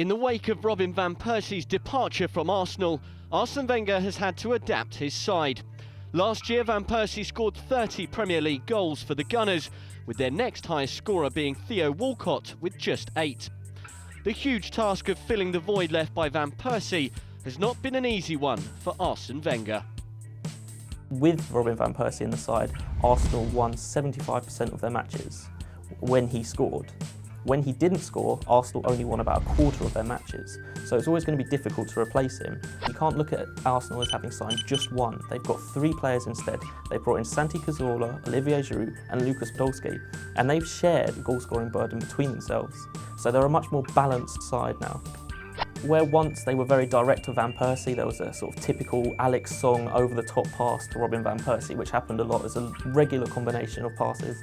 In the wake of Robin Van Persie's departure from Arsenal, Arsene Wenger has had to adapt his side. Last year, Van Persie scored 30 Premier League goals for the Gunners, with their next highest scorer being Theo Walcott with just 8. The huge task of filling the void left by Van Persie has not been an easy one for Arsene Wenger. With Robin Van Persie in the side, Arsenal won 75% of their matches when he scored. When he didn't score, Arsenal only won about a quarter of their matches. So it's always going to be difficult to replace him. You can't look at Arsenal as having signed just one. They've got 3 players instead. They brought in Santi Cazorla, Olivier Giroud and Lucas Podolski, and they've shared the goal-scoring burden between themselves. So they're a much more balanced side now. Where once they were very direct to Van Persie, there was a sort of typical Alex Song over-the-top pass to Robin Van Persie, which happened a lot as a regular combination of passes.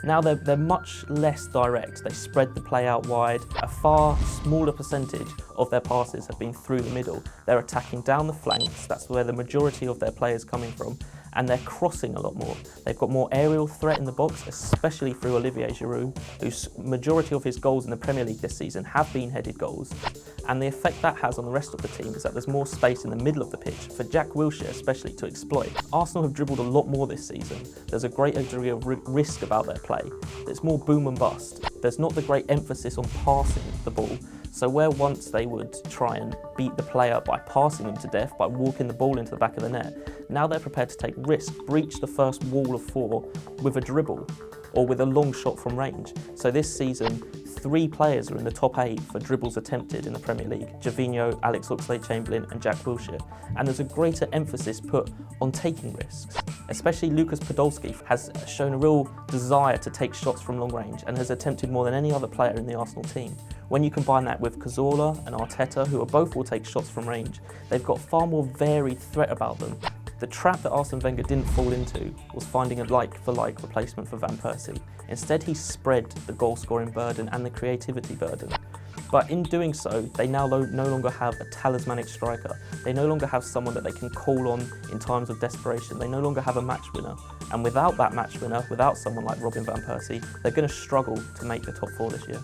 Now they're much less direct. They spread the play out wide. A far smaller percentage of their passes have been through the middle. They're attacking down the flanks, that's where the majority of their play is coming from, and they're crossing a lot more. They've got more aerial threat in the box, especially through Olivier Giroud, whose majority of his goals in the Premier League this season have been headed goals. And the effect that has on the rest of the team is that there's more space in the middle of the pitch, for Jack Wilshere especially to exploit. Arsenal have dribbled a lot more this season. There's a greater degree of risk about their play. It's more boom and bust. There's not the great emphasis on passing the ball. So where once they would try and beat the player by passing them to death, by walking the ball into the back of the net, now they're prepared to take risk, breach the first wall of 4 with a dribble or with a long shot from range. So this season, 3 players are in the top 8 for dribbles attempted in the Premier League: Gervinho, Alex Oxlade-Chamberlain and Jack Wilshere. And there's a greater emphasis put on taking risks. Especially Lucas Podolski has shown a real desire to take shots from long range and has attempted more than any other player in the Arsenal team. When you combine that with Cazorla and Arteta, who are both will take shots from range, they've got far more varied threat about them. The trap that Arsene Wenger didn't fall into was finding a like-for-like replacement for Van Persie. Instead, he spread the goal-scoring burden and the creativity burden. But in doing so, they now no longer have a talismanic striker. They no longer have someone that they can call on in times of desperation. They no longer have a match winner. And without that match winner, without someone like Robin Van Persie, they're going to struggle to make the top 4 this year.